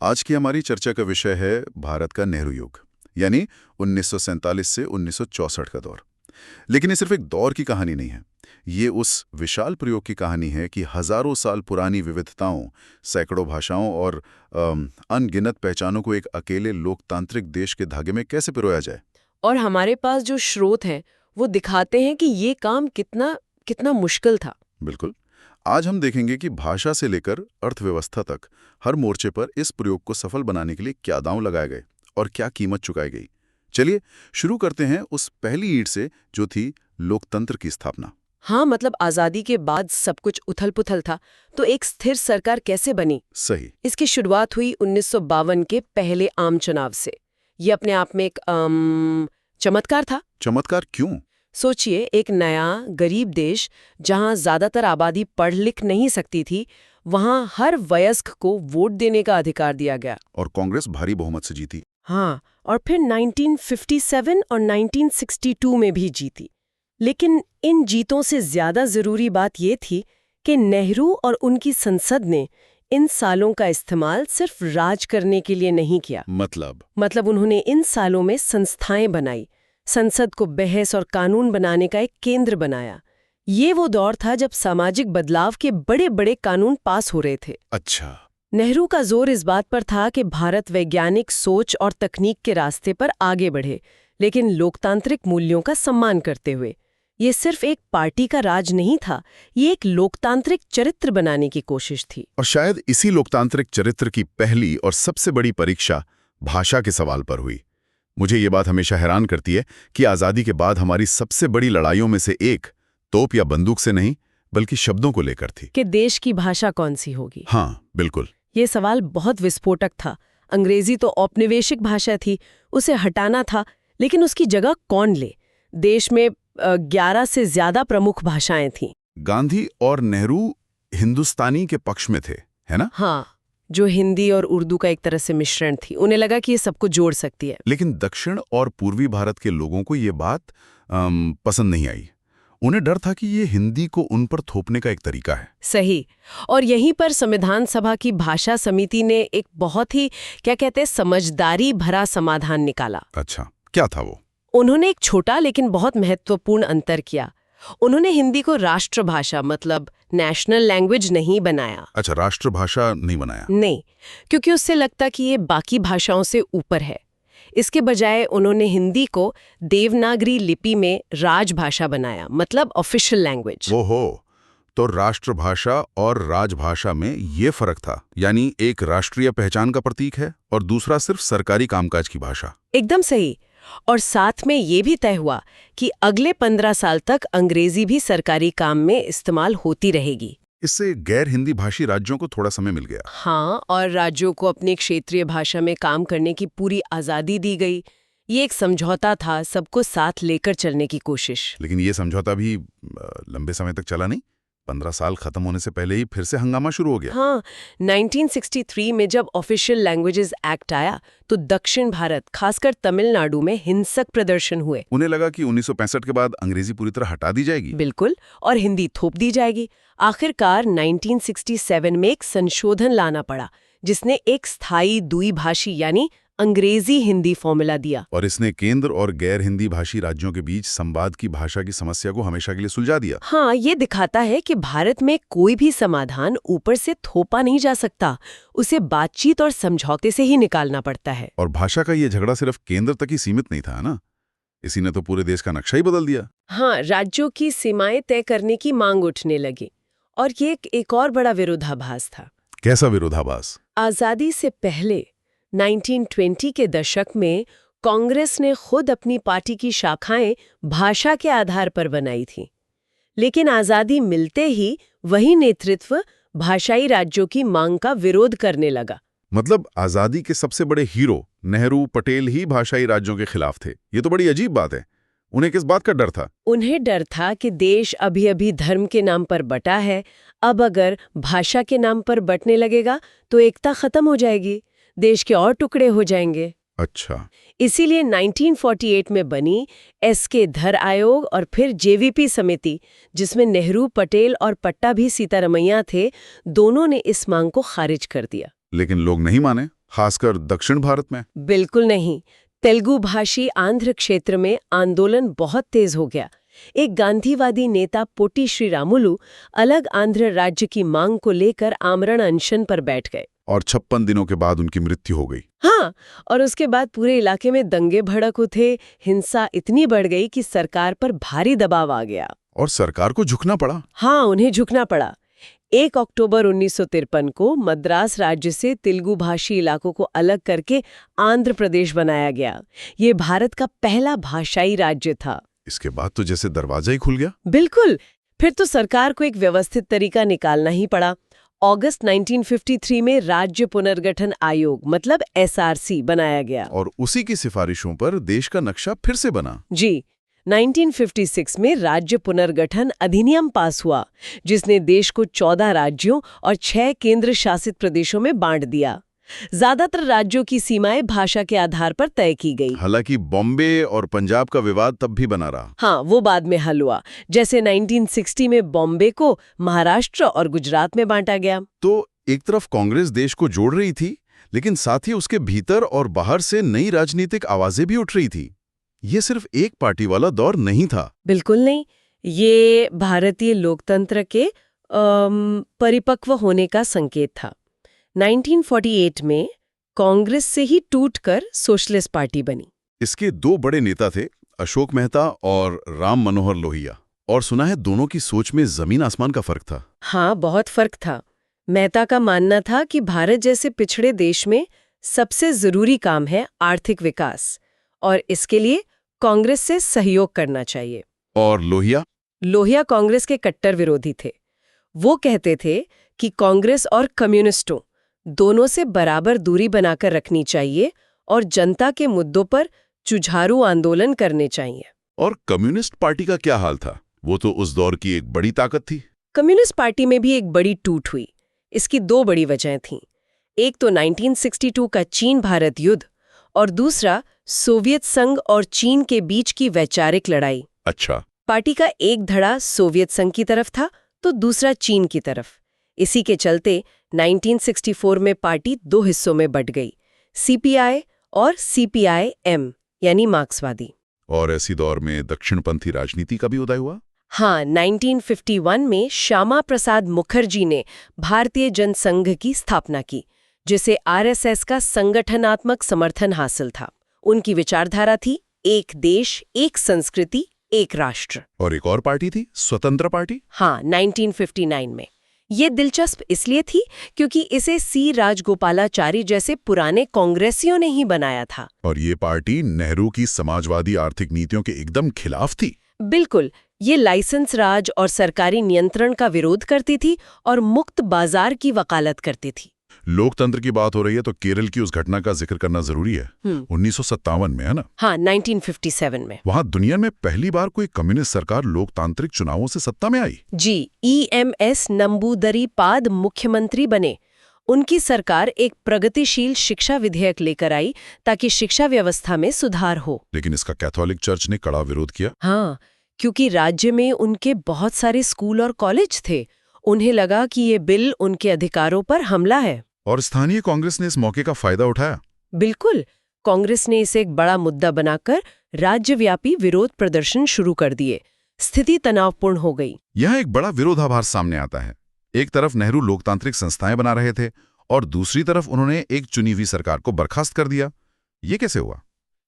आज की हमारी चर्चा का विषय है भारत का नेहरू युग, यानी 1947 से 1964 का दौर। लेकिन ये सिर्फ एक दौर की कहानी नहीं है। ये उस विशाल प्रयोग की कहानी है कि हजारों साल पुरानी विविधताओं, सैकड़ों भाषाओं और अनगिनत पहचानों को एक अकेले लोकतांत्रिक देश के धागे में कैसे पिरोया जाए। और हमारे पास जो स्रोत हैं वो दिखाते हैं कि ये काम कितना कितना मुश्किल था। बिल्कुल। आज हम देखेंगे कि भाषा से लेकर अर्थव्यवस्था तक हर मोर्चे पर इस प्रयोग को सफल बनाने के लिए क्या दांव लगाए गए और क्या कीमत चुकाई गई। चलिए शुरू करते हैं उस पहली ईंट से, जो थी लोकतंत्र की स्थापना। हाँ, मतलब आजादी के बाद सब कुछ उथल-पुथल था, तो एक स्थिर सरकार कैसे बनी? सही। इसकी शुरुआत हुई 1952 के पहले आम चुनाव से। ये अपने आप में एक चमत्कार था। चमत्कार क्यों? सोचिए, एक नया गरीब देश जहां ज्यादातर आबादी पढ़ लिख नहीं सकती थी, वहां हर वयस्क को वोट देने का अधिकार दिया गया। और कांग्रेस भारी बहुमत से जीती। हाँ, और फिर 1957 और 1962 में भी जीती। लेकिन इन जीतों से ज्यादा जरूरी बात ये थी कि नेहरू और उनकी संसद ने इन सालों का इस्तेमाल सिर्फ राज करने के लिए नहीं किया। मतलब उन्होंने इन सालों में संस्थाएं बनाई, संसद को बहस और कानून बनाने का एक केंद्र बनाया। ये वो दौर था जब सामाजिक बदलाव के बड़े बड़े कानून पास हो रहे थे। अच्छा। नेहरू का जोर इस बात पर था कि भारत वैज्ञानिक सोच और तकनीक के रास्ते पर आगे बढ़े, लेकिन लोकतांत्रिक मूल्यों का सम्मान करते हुए। ये सिर्फ एक पार्टी का राज नहीं था, ये एक लोकतांत्रिक चरित्र बनाने की कोशिश थी। और शायद इसी लोकतांत्रिक चरित्र की पहली और सबसे बड़ी परीक्षा भाषा के सवाल पर हुई। मुझे ये बात हमेशा हैरान करती है कि आज़ादी के बाद हमारी सबसे बड़ी लड़ाइयों में से एक तोप या बंदूक से नहीं, बल्कि शब्दों को लेकर थी कि देश की भाषा कौन सी होगी। हाँ, बिल्कुल। ये सवाल बहुत विस्फोटक था। अंग्रेजी तो औपनिवेशिक भाषा थी, उसे हटाना था, लेकिन उसकी जगह कौन ले? देश में 11 से ज्यादा प्रमुख भाषाएं थीं। गांधी और नेहरू हिंदुस्तानी के पक्ष में थे, है ना? हाँ, जो हिंदी और उर्दू का एक तरह से मिश्रण थी। उन्हें लगा कि ये सबको जोड़ सकती है। लेकिन दक्षिण और पूर्वी भारत के लोगों को ये बात पसंद नहीं आई। उन्हें डर था कि ये हिंदी को उन पर थोपने का एक तरीका है। सही। और यहीं पर संविधान सभा की भाषा समिति ने एक बहुत ही समझदारी भरा समाधान निकाला। अच्छा, क्या था वो? उन्होंने एक छोटा लेकिन बहुत महत्वपूर्ण अंतर किया। उन्होंने हिंदी को राष्ट्रभाषा, मतलब नेशनल लैंग्वेज नहीं बनाया। अच्छा, राष्ट्रभाषा नहीं बनाया? नहीं, क्योंकि उससे लगता कि ये बाकी भाषाओं से ऊपर है। इसके बजाय उन्होंने हिंदी को देवनागरी लिपि में राजभाषा बनाया, मतलब ऑफिशियल लैंग्वेज। वो हो, तो राष्ट्रभाषा और राजभाषा में ये फर्क था, यानी एक राष्ट्रीय पहचान का प्रतीक है और दूसरा सिर्फ सरकारी कामकाज की भाषा। एकदम सही। और साथ में ये भी तय हुआ कि अगले 15 साल तक अंग्रेजी भी सरकारी काम में इस्तेमाल होती रहेगी। इससे गैर हिंदी भाषी राज्यों को थोड़ा समय मिल गया। हाँ, और राज्यों को अपनी क्षेत्रीय भाषा में काम करने की पूरी आज़ादी दी गई। ये एक समझौता था, सबको साथ लेकर चलने की कोशिश। लेकिन ये समझौता भी लंबे समय तक चला नहीं। 15 साल खत्म होने से पहले ही फिर से हंगामा शुरू हो गया। हाँ, 1963 में जब ऑफिशियल लैंग्वेजेस एक्ट आया तो दक्षिण भारत, खासकर तमिलनाडु में हिंसक प्रदर्शन हुए। उन्हें लगा कि 1965 के बाद अंग्रेजी पूरी तरह हटा दी जाएगी। बिल्कुल, और हिंदी थोप दी जाएगी। आखिरकार 1967 में एक संशोधन लाना पड़ा, जिसने एक स्थायी द्विभाषी यानी अंग्रेजी हिंदी फॉर्मूला दिया। और इसने केंद्र और गैर हिंदी भाषी राज्यों के बीच संवाद की भाषा की समस्या को हमेशा के लिए सुलझा दिया। हाँ, ये दिखाता है कि भारत में कोई भी समाधान ऊपर से थोपा नहीं जा सकता, उसे बातचीत और समझौते से ही निकालना पड़ता है। और भाषा का ये झगड़ा सिर्फ केंद्र तक ही सीमित नहीं था ना, इसी ने तो पूरे देश का नक्शा ही बदल दिया। हाँ, राज्यों की सीमाएं तय करने की मांग उठने लगी। और ये एक और बड़ा विरोधाभास था। कैसा विरोधाभास? आजादी से पहले 1920 के दशक में कांग्रेस ने खुद अपनी पार्टी की शाखाएं भाषा के आधार पर बनाई थी, लेकिन आजादी मिलते ही वही नेतृत्व भाषाई राज्यों की मांग का विरोध करने लगा। मतलब आजादी के सबसे बड़े हीरो नेहरू, पटेल ही भाषाई राज्यों के खिलाफ थे। ये तो बड़ी अजीब बात है। उन्हें किस बात का डर था? उन्हें डर था कि देश अभी अभी धर्म के नाम पर बटा है, अब अगर भाषा के नाम पर बटने लगेगा तो एकता खत्म हो जाएगी, देश के और टुकड़े हो जाएंगे। अच्छा। इसीलिए 1948 में बनी एस.के. धर आयोग और फिर जेवीपी समिति, जिसमें नेहरू, पटेल और पट्टाभी सीतारमैया थे, दोनों ने इस मांग को खारिज कर दिया। लेकिन लोग नहीं माने। खासकर दक्षिण भारत में? बिल्कुल नहीं। तेलुगु भाषी आंध्र क्षेत्र में आंदोलन बहुत तेज हो गया। एक गांधीवादी नेता पोटी श्रीरामुलु अलग आंध्र राज्य की मांग को लेकर आमरण अनशन पर बैठ गए। और 56 दिनों के बाद उनकी मृत्यु हो गई। हाँ, और उसके बाद पूरे इलाके में दंगे भड़क उठे, हिंसा इतनी बढ़ गई कि सरकार पर भारी दबाव आ गया। और सरकार को झुकना पड़ा। हाँ, उन्हें झुकना पड़ा। 1 अक्टूबर 1953 को मद्रास राज्य से तेलुगु भाषी इलाकों को अलग करके आंध्र प्रदेश बनाया गया। ये भारत का पहला भाषाई राज्य था। इसके बाद तो जैसे दरवाजा ही खुल गया। बिल्कुल। फिर तो सरकार को एक व्यवस्थित तरीका निकालना ही पड़ा। अगस्त 1953 में राज्य पुनर्गठन आयोग मतलब SRC बनाया गया। और उसी की सिफारिशों पर देश का नक्शा फिर से बना। जी, 1956 में राज्य पुनर्गठन अधिनियम पास हुआ, जिसने देश को 14 राज्यों और 6 केंद्र शासित प्रदेशों में बांट दिया। ज्यादातर राज्यों की सीमाएं भाषा के आधार पर तय की गई। हालांकि बॉम्बे और पंजाब का विवाद तब भी बना रहा। हाँ, वो बाद में हल हुआ। जैसे 1960 में बॉम्बे को महाराष्ट्र और गुजरात में बांटा गया। तो एक तरफ कांग्रेस देश को जोड़ रही थी, लेकिन साथ ही उसके भीतर और बाहर से नई राजनीतिक आवाजें भी उठ रही थी। ये सिर्फ एक पार्टी वाला दौर नहीं था। बिल्कुल नहीं। ये भारतीय लोकतंत्र के परिपक्व होने का संकेत था। 1948 में कांग्रेस से ही टूटकर सोशलिस्ट पार्टी बनी। इसके 2 बड़े नेता थे, अशोक मेहता और राम मनोहर लोहिया। और सुना है दोनों की सोच में जमीन आसमान का फर्क था। हाँ, बहुत फर्क था। मेहता का मानना था कि भारत जैसे पिछड़े देश में सबसे जरूरी काम है आर्थिक विकास, और इसके लिए कांग्रेस से सहयोग करना चाहिए। और लोहिया कांग्रेस के कट्टर विरोधी थे। वो कहते थे कि कांग्रेस और कम्युनिस्टों दोनों से बराबर दूरी बनाकर रखनी चाहिए और जनता के मुद्दों पर जुझारू आंदोलन करने चाहिए। और कम्युनिस्ट पार्टी का क्या हाल था? वो तो उस दौर की एक बड़ी ताकत थी। कम्युनिस्ट पार्टी में भी एक बड़ी टूट हुई। इसकी 2 बड़ी वजहें थीं। एक तो 1962 का चीन भारत युद्ध और दूसरा सोवियत संघ और चीन के बीच की वैचारिक लड़ाई। अच्छा। पार्टी का एक धड़ा सोवियत संघ की तरफ था तो दूसरा चीन की तरफ। इसी के चलते 1964 में पार्टी 2 हिस्सों में बंट गई, CPI और CPI-M यानी मार्क्सवादी। और ऐसी दौर में दक्षिणपंथी राजनीति का भी उदय हुआ। हाँ, 1951 में श्यामा प्रसाद मुखर्जी ने भारतीय जनसंघ की स्थापना की, जिसे RSS का संगठनात्मक समर्थन हासिल था। उनकी विचारधारा थी एक देश, एक संस्कृति, एक राष्ट्र। और एक और पार्टी थी, स्वतंत्र पार्टी। हाँ, 1959 में। ये दिलचस्प इसलिए थी क्योंकि इसे C राजगोपालाचारी जैसे पुराने कांग्रेसियों ने ही बनाया था। और ये पार्टी नेहरू की समाजवादी आर्थिक नीतियों के एकदम खिलाफ थी। बिल्कुल। ये लाइसेंस राज और सरकारी नियंत्रण का विरोध करती थी और मुक्त बाजार की वकालत करती थी। लोकतंत्र की बात हो रही है तो केरल की उस घटना का जिक्र करना जरूरी है। 1957 में, है ना? हाँ, 1957 में। वहां दुनिया में पहली बार कोई कम्युनिस्ट सरकार लोकतांत्रिक चुनावों से सत्ता में आई। जी, EMS नंबूदरीपाद मुख्यमंत्री बने। उनकी सरकार एक प्रगतिशील शिक्षा विधेयक लेकर आई ताकि शिक्षा व्यवस्था में सुधार हो। लेकिन इसका कैथोलिक चर्च ने कड़ा विरोध किया। हाँ, क्योंकि राज्य में उनके बहुत सारे स्कूल और कॉलेज थे। उन्हें लगा कि ये बिल उनके अधिकारों पर हमला है। और स्थानीय कांग्रेस ने इस मौके का फायदा उठाया। बिल्कुल। कांग्रेस ने इसे एक बड़ा मुद्दा बनाकर राज्यव्यापी विरोध प्रदर्शन शुरू कर दिए। स्थिति तनावपूर्ण हो गई। यहाँ एक बड़ा विरोधाभास सामने आता है। एक तरफ नेहरू लोकतांत्रिक संस्थाएं बना रहे थे और दूसरी तरफ उन्होंने एक चुनी हुई सरकार को बर्खास्त कर दिया। ये कैसे हुआ?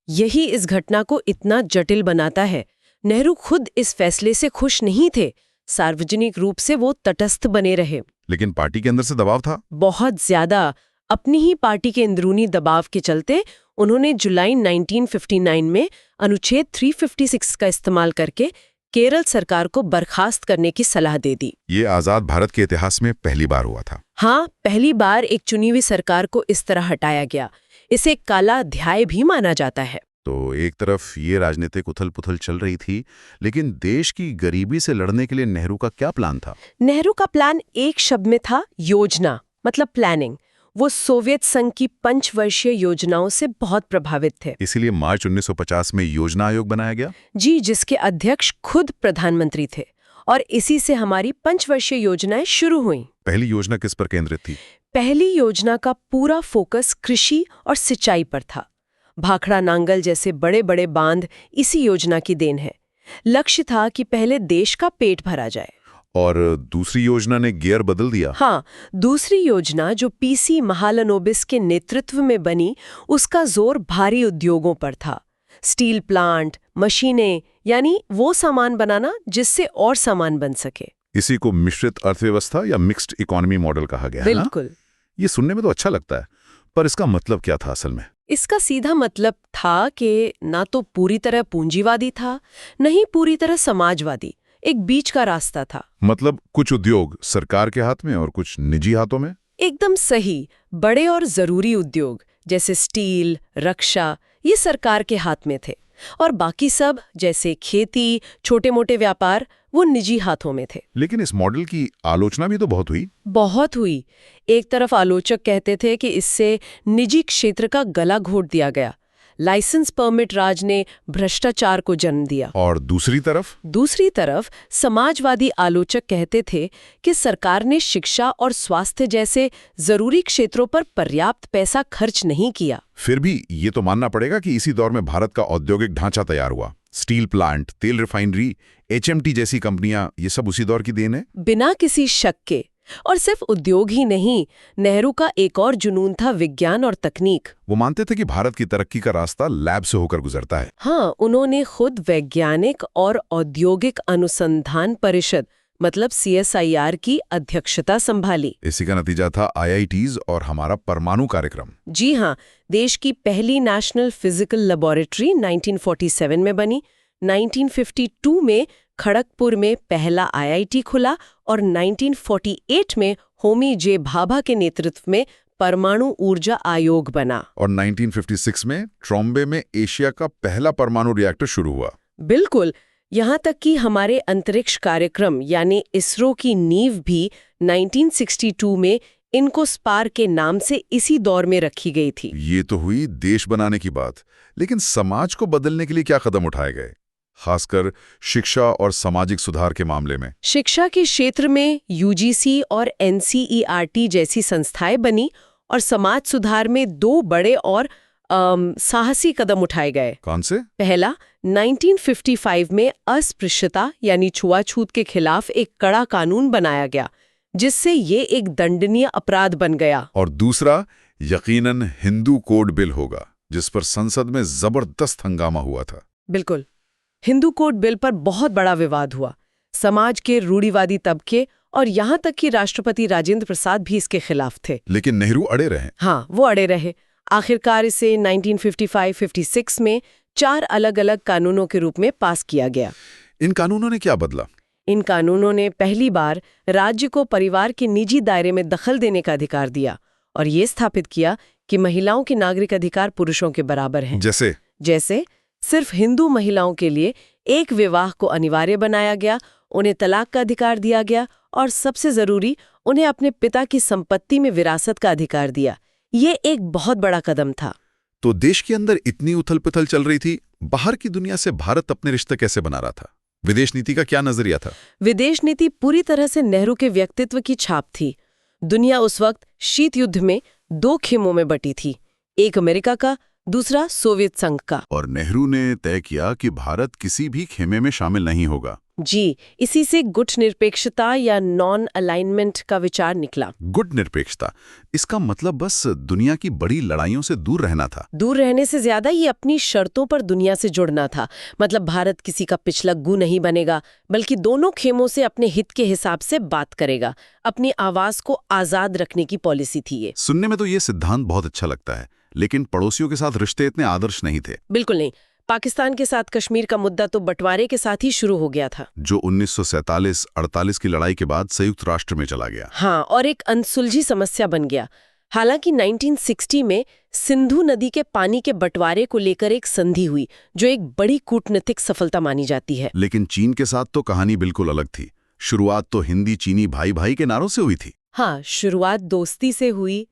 यही इस घटना को इतना जटिल बनाता है। नेहरू खुद इस फैसले से खुश नहीं थे। सार्वजनिक रूप से वो तटस्थ बने रहे। लेकिन पार्टी के अंदर से दबाव था, बहुत ज्यादा। अपनी ही पार्टी के अंदरूनी दबाव के चलते उन्होंने जुलाई 1959 में अनुच्छेद 356 का इस्तेमाल करके केरल सरकार को बर्खास्त करने की सलाह दे दी। ये आजाद भारत के इतिहास में पहली बार हुआ था। हाँ, पहली बार एक चुनी हुई सरकार को इस तरह हटाया गया। इसे काला अध्याय भी माना जाता है। तो एक तरफ ये राजनीतिक उथल-पुथल चल रही थी, लेकिन देश की गरीबी से लड़ने के लिए नेहरू का क्या प्लान था? नेहरू का प्लान एक शब्द में था, योजना, मतलब प्लानिंग। वो सोवियत संघ की 5 वर्षीय योजनाओं से बहुत प्रभावित थे। इसीलिए मार्च 1950 में योजना आयोग बनाया गया। जी, जिसके अध्यक्ष खुद प्रधानमंत्री थे। और इसी से हमारी 5 वर्षीय योजनाएं शुरू हुई। पहली योजना किस पर केंद्रित थी? पहली योजना का पूरा फोकस कृषि और सिंचाई पर था। भाखड़ा नांगल जैसे बड़े बड़े बांध इसी योजना की देन है। लक्ष्य था कि पहले देश का पेट भरा जाए। और दूसरी योजना ने गियर बदल दिया। हाँ, दूसरी योजना जो पीसी महालनोबिस के नेतृत्व में बनी, उसका जोर भारी उद्योगों पर था। स्टील प्लांट, मशीनें, यानी वो सामान बनाना जिससे और सामान बन सके। इसी को मिश्रित अर्थव्यवस्था या मिक्स्ड इकोनॉमी मॉडल कहा गया है ना? बिल्कुल। ये सुनने में तो अच्छा लगता है, पर इसका मतलब क्या था असल में? इसका सीधा मतलब था कि ना तो पूरी तरह पूंजीवादी था, नहीं पूरी तरह समाजवादी, एक बीच का रास्ता था। मतलब कुछ उद्योग सरकार के हाथ में और कुछ निजी हाथों में? एकदम सही। बड़े और जरूरी उद्योग जैसे स्टील, रक्षा, ये सरकार के हाथ में थे, और बाकी सब जैसे खेती, छोटे मोटे व्यापार, वो निजी हाथों में थे। लेकिन इस मॉडल की आलोचना भी तो बहुत हुई। बहुत हुई। एक तरफ आलोचक कहते थे कि इससे निजी क्षेत्र का गला घोट दिया गया, लाइसेंस परमिट राज ने भ्रष्टाचार को जन्म दिया। और दूसरी तरफ समाजवादी आलोचक कहते थे कि सरकार ने शिक्षा और स्वास्थ्य जैसे जरूरी क्षेत्रों पर पर्याप्त पैसा खर्च नहीं किया। फिर भी ये तो मानना पड़ेगा कि इसी दौर में भारत का औद्योगिक ढांचा तैयार हुआ। स्टील प्लांट, तेल रिफाइनरी, एचएमटी जैसी कंपनियां, ये सब उसी दौर की देन है। बिना किसी शक के। और सिर्फ उद्योग ही नहीं, नेहरू का एक और जुनून था विज्ञान और तकनीक। वो मानते थे कि भारत की तरक्की का रास्ता लैब से होकर गुजरता है। हाँ, उन्होंने खुद वैज्ञानिक और औद्योगिक अनुसंधान परिषद मतलब CSIR की अध्यक्षता संभाली। इसी का नतीजा था IITs और हमारा परमाणु कार्यक्रम। जी हाँ, देश की पहली नेशनल फिजिकल लेबोरेटरी 1947 में बनी, 1952 में खड़गपुर में पहला IIT खुला और 1948 में होमी जे भाभा के नेतृत्व में परमाणु ऊर्जा आयोग बना। और 1956 में ट्रॉम्बे में एशिया का पहला परमाणु रिएक्टर शुरू हुआ। बिल्कुल, यहाँ तक कि हमारे अंतरिक्ष कार्यक्रम यानी इसरो की नींव भी 1962 में इनकोस्पार के नाम से इसी दौर में रखी गई थी। ये तो हुई देश बनाने की बात, लेकिन समाज को बदलने के लिए क्या कदम उठाए गए, खासकर शिक्षा और सामाजिक सुधार के मामले में? शिक्षा के क्षेत्र में UGC और NCERT जैसी संस्थाएं बनी और समाज सुधार में दो बड़े और साहसी कदम उठाए गए। कौन से? पहला, 1955 में अस्पृश्यता यानी छुआछूत के खिलाफ एक कड़ा कानून बनाया गया, जिससे ये एक दंडनीय अपराध बन गया। और दूसरा यकीनन हिंदू कोड बिल होगा, जिस पर संसद में जबरदस्त हंगामा हुआ था। बिल्कुल, हिंदू कोड बिल पर बहुत बड़ा विवाद हुआ। समाज के रूढ़िवादी तबके और यहाँ तक कि राष्ट्रपति राजेंद्र प्रसाद भी इसके खिलाफ थे। लेकिन नेहरू अड़े रहे। हाँ, वो अड़े रहे। आखिरकार इसे 1955-56 में 4 अलग-अलग कानूनों के रूप में पास किया गया। इन कानूनों ने क्या बदला? इन कानूनों ने पहली बार राज्य को परिवार के निजी दायरे में दखल देने का अधिकार दिया और ये स्थापित किया कि महिलाओं के नागरिक अधिकार पुरुषों के बराबर हैं। जैसे सिर्फ हिंदू महिलाओं के लिए एक विवाह को अनिवार्य बनाया गया, उन्हें तलाक का अधिकार दिया गया और सबसे जरूरी, उन्हें अपने पिता की संपत्ति में विरासत का अधिकार दिया। ये एक बहुत बड़ा कदम था। तो देश के अंदर इतनी उथल-पुथल चल रही थी, बाहर की दुनिया से भारत अपने रिश्ते कैसे बना रहा था? विदेश नीति का क्या नजरिया था? विदेश नीति पूरी तरह से नेहरू के व्यक्तित्व की छाप थी। दुनिया उस वक्त शीत युद्ध में 2 खेमों में बटी थी, एक अमेरिका का, दूसरा सोवियत संघ का। और नेहरू ने तय किया कि भारत किसी भी खेमे में शामिल नहीं होगा। जी, इसी से गुट निरपेक्षता या नॉन अलाइनमेंट का विचार निकला। गुट निरपेक्षता, इसका मतलब बस दुनिया की बड़ी लड़ाइयों से दूर रहना था। दूर रहने से ज्यादा ये अपनी शर्तों पर दुनिया से जुड़ना था। मतलब भारत किसी का पिछलग्गू नहीं बनेगा, बल्कि दोनों खेमों से अपने हित के हिसाब से बात करेगा। अपनी आवाज को आजाद रखने की पॉलिसी थी ये। सुनने में तो ये सिद्धांत बहुत अच्छा लगता है, लेकिन पड़ोसियों के साथ रिश्ते इतने आदर्श नहीं थे। बिल्कुल नहीं। पाकिस्तान के साथ कश्मीर का मुद्दा तो बंटवारे के साथ ही शुरू हो गया था, जो 1947-48 की लड़ाई के बाद संयुक्त राष्ट्र में चला गया। हाँ, और एक अनसुलझी समस्या बन गया। हालांकि 1960 में सिंधु नदी के पानी के बंटवारे को लेकर एक संधि हुई, जो एक बड़ी कूटनीतिक सफलता मानी जाती है। लेकिन चीन के साथ तो कहानी बिल्कुल अलग थी। शुरुआत तो हिंदी चीनी भाई भाई के नारों से हुई थी। हाँ, शुरुआत दोस्ती से हुई।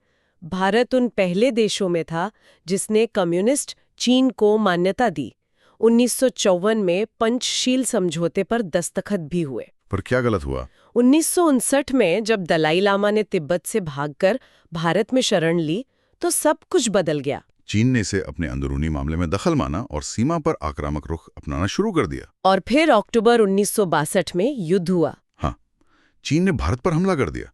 भारत उन पहले देशों में था जिसने कम्युनिस्ट चीन को मान्यता दी। 1954 में पंचशील समझौते पर दस्तखत भी हुए। पर क्या गलत हुआ? 1959 में जब दलाई लामा ने तिब्बत से भागकर भारत में शरण ली तो सब कुछ बदल गया। चीन ने इसे अपने अंदरूनी मामले में दखल माना और सीमा पर आक्रामक रुख अपनाना शुरू कर दिया। और फिर अक्टूबर 1962 में युद्ध हुआ। हाँ, चीन ने भारत पर हमला कर दिया।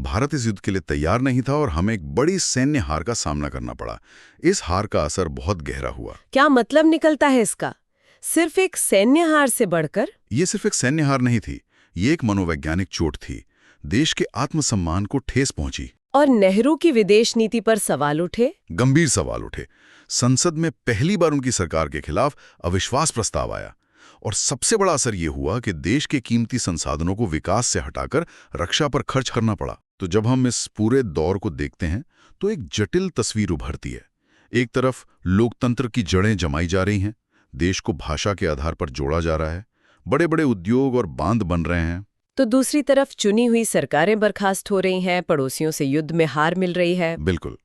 भारत इस युद्ध के लिए तैयार नहीं था और हमें एक बड़ी सैन्य हार का सामना करना पड़ा। इस हार का असर बहुत गहरा हुआ। क्या मतलब निकलता है इसका? सिर्फ एक सैन्य हार से बढ़कर? ये सिर्फ एक सैन्य हार नहीं थी, ये एक मनोवैज्ञानिक चोट थी। देश के आत्मसम्मान को ठेस पहुंची। और नेहरू की विदेश नीति पर सवाल उठे। गंभीर सवाल उठे। संसद में पहली बार उनकी सरकार के खिलाफ अविश्वास प्रस्ताव आया और सबसे बड़ा असर ये हुआ कि देश के कीमती संसाधनों को विकास से हटाकर रक्षा पर खर्च करना पड़ा। तो जब हम इस पूरे दौर को देखते हैं तो एक जटिल तस्वीर उभरती है। एक तरफ लोकतंत्र की जड़ें जमाई जा रही हैं, देश को भाषा के आधार पर जोड़ा जा रहा है, बड़े बड़े उद्योग और बांध बन रहे हैं। तो दूसरी तरफ चुनी हुई सरकारें बर्खास्त हो रही हैं, पड़ोसियों से युद्ध में हार मिल रही है। बिल्कुल।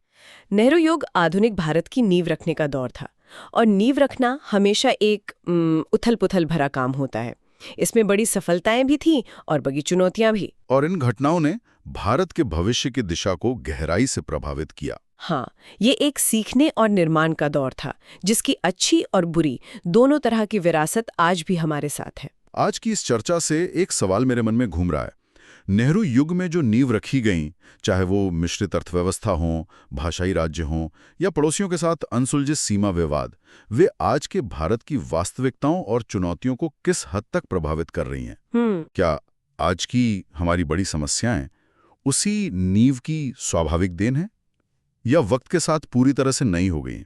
नेहरू युग आधुनिक भारत की नींव रखने का दौर था और नींव रखना हमेशा एक उथल-पुथल भरा काम होता है। इसमें बड़ी सफलताएं भी थीं और बड़ी चुनौतियां भी। और इन घटनाओं ने भारत के भविष्य की दिशा को गहराई से प्रभावित किया। हाँ, ये एक सीखने और निर्माण का दौर था जिसकी अच्छी और बुरी दोनों तरह की विरासत आज भी हमारे साथ है। आज की इस चर्चा से एक सवाल मेरे मन में घूम रहा है। नेहरू युग में जो नींव रखी गई, चाहे वो मिश्रित अर्थव्यवस्था हो, भाषाई राज्य हों या पड़ोसियों के साथ अनसुलझे सीमा विवाद, वे आज के भारत की वास्तविकताओं और चुनौतियों को किस हद तक प्रभावित कर रही हैं? क्या आज की हमारी बड़ी समस्याएं उसी नींव की स्वाभाविक देन है या वक्त के साथ पूरी तरह से नई हो गई?